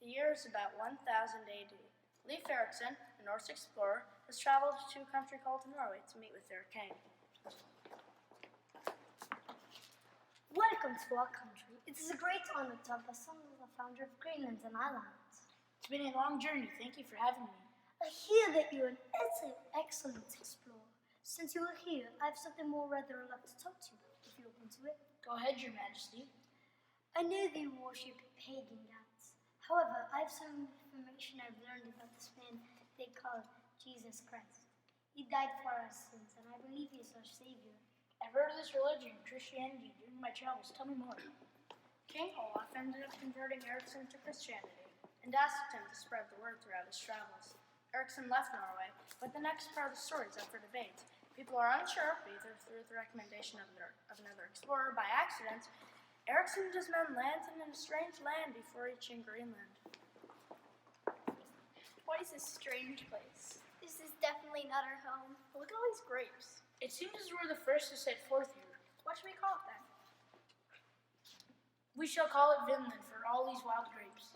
The year is about 1000 AD. Leif Erikson, a Norse explorer, has traveled to a country called Norway to meet with their king. Welcome to our country. It is a great honor to have the son of the founder of Greenland and Ireland. It's been a long journey. Thank you for having me. I hear that you're an excellent explorer. Since you are here, I have something more rather like to talk to you about, if you're open to it. Go ahead, Your Majesty. I know that you worship pagan gods. However, I have some information I've learned about this man they call Jesus Christ. He died for our sins, and I believe he is our Savior. I've heard of this religion, Christianity, during my travels. Tell me more. King Olaf ended up converting Ericsson to Christianity and asked him to spread the word throughout his travels. Ericsson left Norway, but the next part of the story is up for debate. People are unsure, either through the recommendation of another explorer by accident. Ericsson and his men landed in a strange land before reaching Greenland. What is this strange place? This is definitely not our home. Look at all these grapes. It seems as we're the first to set forth here. What should we call it then? We shall call it Vinland for all these wild grapes.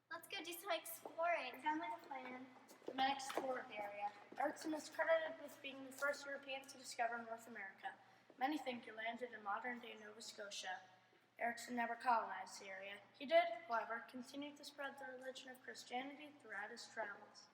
Let's go do some exploring. Sounds like a plan. The men explored the area. Ericsson is credited with being the first European to discover North America. Many think he landed in modern-day Nova Scotia. Ericsson never colonized the area. He did, however, continue to spread the religion of Christianity throughout his travels.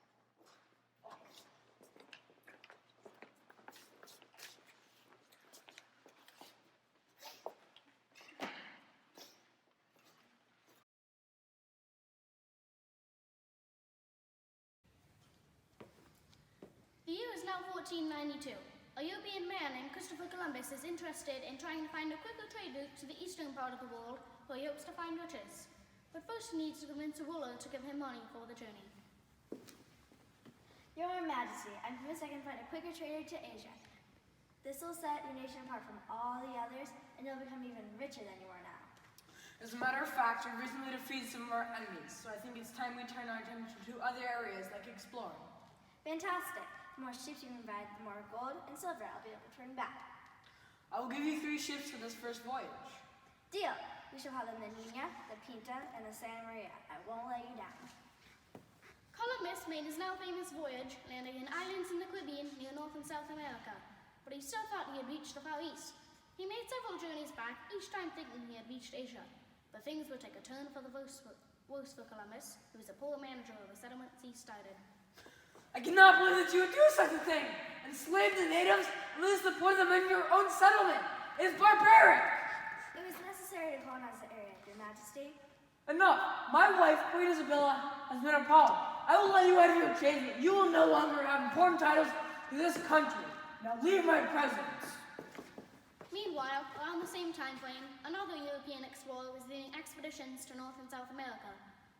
The year is now 1492. A European man named Christopher Columbus is interested in trying to find a quicker trade route to the eastern part of the world where he hopes to find riches. But first he needs to convince a ruler to give him money for the journey. Your Majesty, I'm convinced I can find a quicker trade route to Asia. This will set your nation apart from all the others, and you'll become even richer than you are now. As a matter of fact, we recently defeated some of our enemies, so I think it's time we turn our attention to other areas like exploring. Fantastic. The more ships you can provide, the more gold and silver I'll be able to turn back. I will give you 3 ships for this first voyage. Deal. We shall have them the Nina, the Pinta, and the Santa Maria. I won't let you down. Columbus made his now famous voyage, landing in islands in the Caribbean near North and South America, but he still thought he had reached the Far East. He made several journeys back, each time thinking he had reached Asia. But things would take a turn for the worse for Columbus, who was a poor manager of the settlements he started. I cannot believe that you would do such a thing! Enslave the natives and release the poor them in your own settlement! It is barbaric! It was necessary to colonize the area, Your Majesty. Enough! My wife, Queen Isabella, has been appalled. I will let you out of your cage, but you will no longer have important titles to this country. Now leave my presence! Meanwhile, around the same time frame, another European explorer was leading expeditions to North and South America.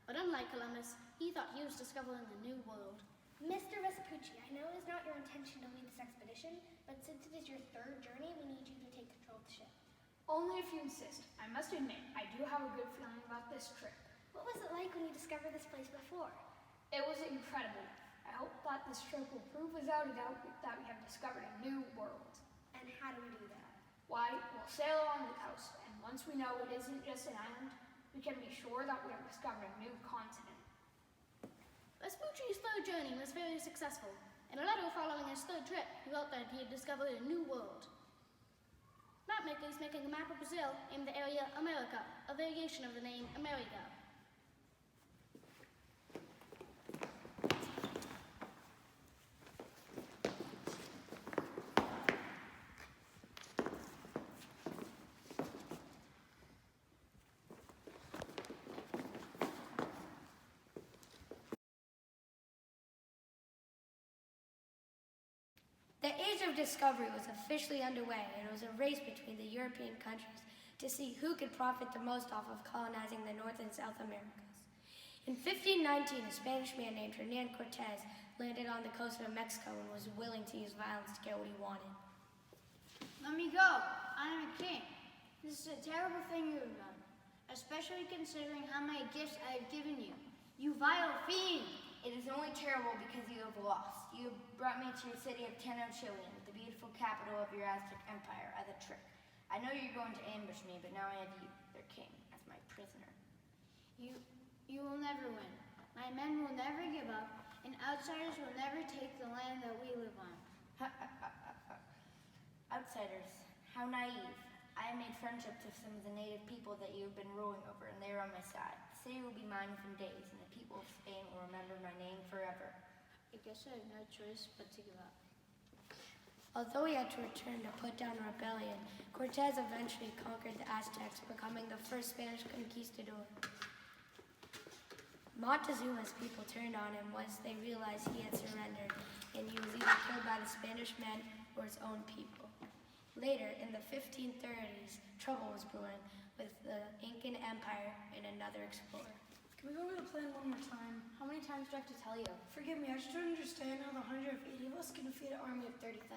But unlike Columbus, he thought he was discovering a new world. Mr. Vespucci, I know it is not your intention to lead this expedition, but since it is your 3rd journey, we need you to take control of the ship. Only if you insist. I must admit, I do have a good feeling about this trip. What was it like when you discovered this place before? It was incredible. I hope that this trip will prove without a doubt that we have discovered a new world. And how do we do that? Why, we'll sail along the coast, and once we know it isn't just an island, we can be sure that we have discovered a new continent. Vespucci's 3rd journey was very successful. In a letter following his 3rd trip, he wrote that he had discovered a new world. Mapmaker is making a map of Brazil named the area America, a variation of the name America. The Age of Discovery was officially underway, and it was a race between the European countries to see who could profit the most off of colonizing the North and South Americas. In 1519, a Spanish man named Hernan Cortez landed on the coast of Mexico and was willing to use violence to get what he wanted. Let me go. I am a king. This is a terrible thing you have done, especially considering how many gifts I have given you. You vile fiend! It is only terrible because you have lost. You have brought me to your city of Tenochtitlan, the beautiful capital of your Aztec Empire, as a trick. I know you're going to ambush me, but now I have you, their king, as my prisoner. You You will never win. My men will never give up, and outsiders will never take the land that we live on. Outsiders, how naive. I have made friendships with some of the native people that you have been ruling over, and they are on my side. The city will be mine within days, and the people of Spain will remember my name forever. I guess I have no choice but to give up. Although he had to return to put down a rebellion, Cortez eventually conquered the Aztecs, becoming the first Spanish conquistador. Montezuma's people turned on him once they realized he had surrendered, and he was either killed by the Spanish men or his own people. Later, in the 1530s, trouble was brewing with the Incan Empire and another explorer. Can we go over the plan one more time? How many times do I have to tell you? Forgive me, I just don't understand how the 180 of us can defeat an army of 30,000.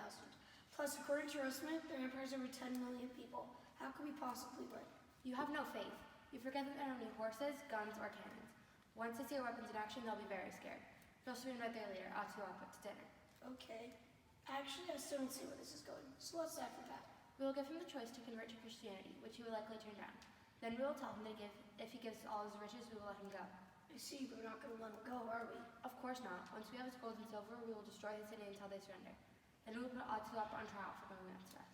Plus, according to your estimate, their empire is over 10 million people. How could we possibly win? You have no faith. You forget that they don't need horses, guns, or cannons. Once they see our weapons in action, they'll be very scared. They'll soon invite their leader out to our put to dinner. Okay. Actually, I still don't see where this is going, so let's after that. We will give him the choice to convert to Christianity, which he will likely turn down. Then we will tell him that if he gives all his riches, we will let him go. I see, but we're not going to let him go, are we? Of course not. Once we have his gold and silver, we will destroy the city until they surrender. Then we will put Atahualpa on trial for going against us.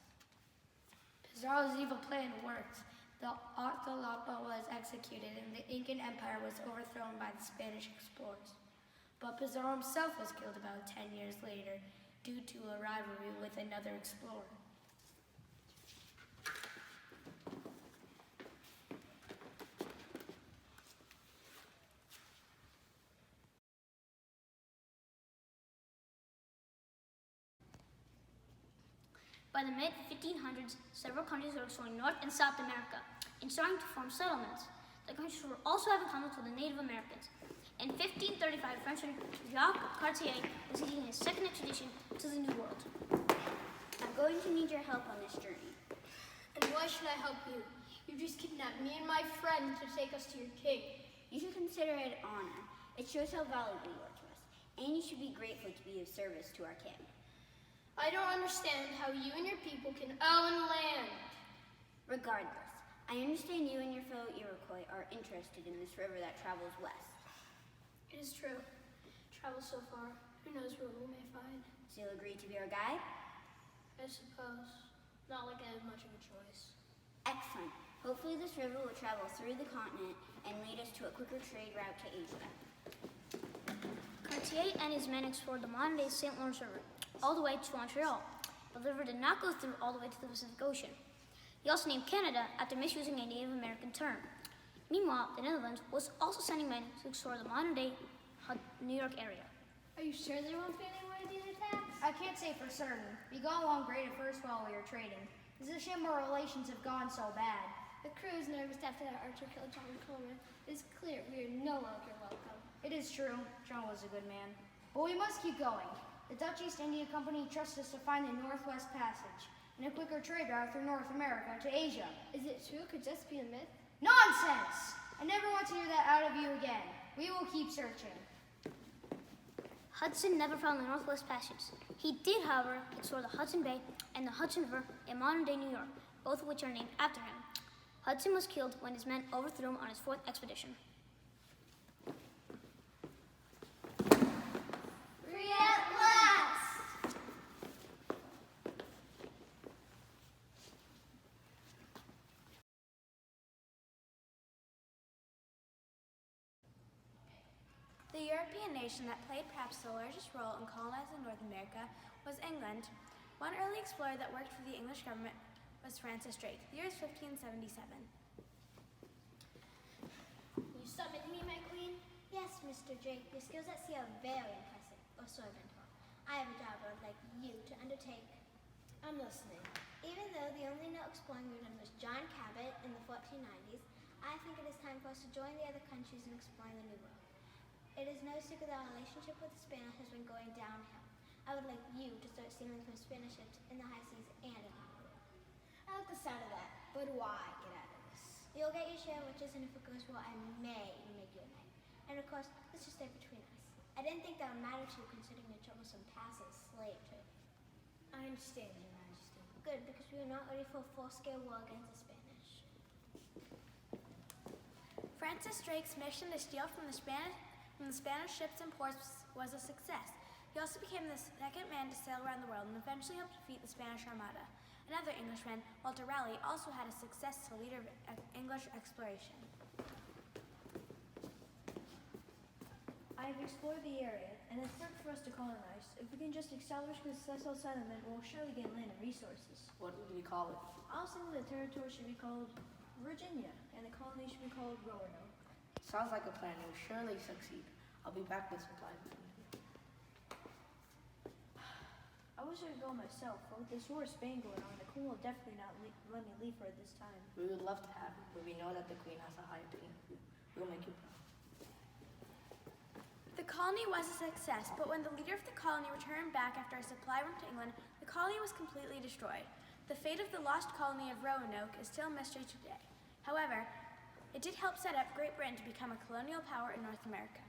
Pizarro's evil plan worked. The Atahualpa was executed, and the Incan Empire was overthrown by the Spanish explorers. But Pizarro himself was killed about 10 years later due to a rivalry with another explorer. By the mid-1500s, several countries were exploring North and South America and starting to form settlements. The countries were also having conflicts with the Native Americans. In 1535, Frenchman Jacques Cartier was leading his second expedition to the New World. I'm going to need your help on this journey. And why should I help you? You just kidnapped me and my friend to take us to your king. You should consider it an honor. It shows how valuable you are to us, and you should be grateful to be of service to our king. I don't understand how you and your people can own land. Regardless, I understand you and your fellow Iroquois are interested in this river that travels west. It is true. Travel so far, who knows what we may find. So you'll agree to be our guide? I suppose. Not like I have much of a choice. Excellent. Hopefully this river will travel through the continent and lead us to a quicker trade route to Asia. Cartier and his men explored the modern-day St. Lawrence River, all the way to Montreal, but the river did not go through all the way to the Pacific Ocean. He also named Canada after misusing a Native American term. Meanwhile, the Netherlands was also sending men to explore the modern-day New York area. Are you sure there won't be any more of these attacks? I can't say for certain. We got along great at first while we were trading. It's a shame our relations have gone so bad. The crew is nervous after that Archer killed John Coleman. It's clear we are no longer welcome. It is true. John was a good man. But we must keep going. The Dutch East India Company trusts us to find the Northwest Passage and a quicker trade route through North America to Asia. Is it true? Could this be a myth? Nonsense! I never want to hear that out of you again. We will keep searching. Hudson never found the Northwest Passage. He did, however, explore the Hudson Bay and the Hudson River in modern-day New York, both of which are named after him. Hudson was killed when his men overthrew him on his fourth expedition. Free at last! The European nation that played perhaps the largest role in colonizing North America was England. One early explorer that worked for the English government was Francis Drake. The year is 1577. Will you summon me, my queen? Yes, Mr. Drake, your skills at sea are very impressive, or so I've been told. I have a job I would like you to undertake. I'm listening. Even though the only known exploring we done was John Cabot in the 1490s, I think it is time for us to join the other countries in exploring the New World. It is no secret that our relationship with the Spanish has been going downhill. I would like you to start sailing from Spanish ships in the high seas and in the blue. I like the sound of that, but do I get out of this? You'll get your share of riches, and if it goes well, I may even make you a knight. And of course, this should stay between us. I didn't think that would matter to you, considering your troublesome past as slave trade. I understand, Your Majesty. Good, because we are not ready for a full-scale war against the Spanish. Francis Drake's mission to steal from the Spanish ships and ports was a success. He also became the second man to sail around the world and eventually helped defeat the Spanish Armada. Another Englishman, Walter Raleigh, also had a successful leader of English exploration. I've explored the area, and it's time for us to colonize. If we can just establish a successful settlement, we'll surely gain land and resources. What would we call it? I was thinking the territory should be called Virginia, and the colony should be called Roanoke. Sounds like a plan. You'll surely succeed. I'll be back with supplies. I wish I could go myself, but with this war of Spain going on, the Queen will definitely not let me leave her at this time. We would love to have you, but we know that the Queen has a high opinion of you. We'll make you proud. The colony was a success, but when the leader of the colony returned back after a supply run to England, the colony was completely destroyed. The fate of the lost colony of Roanoke is still a mystery today. However, it did help set up Great Britain to become a colonial power in North America.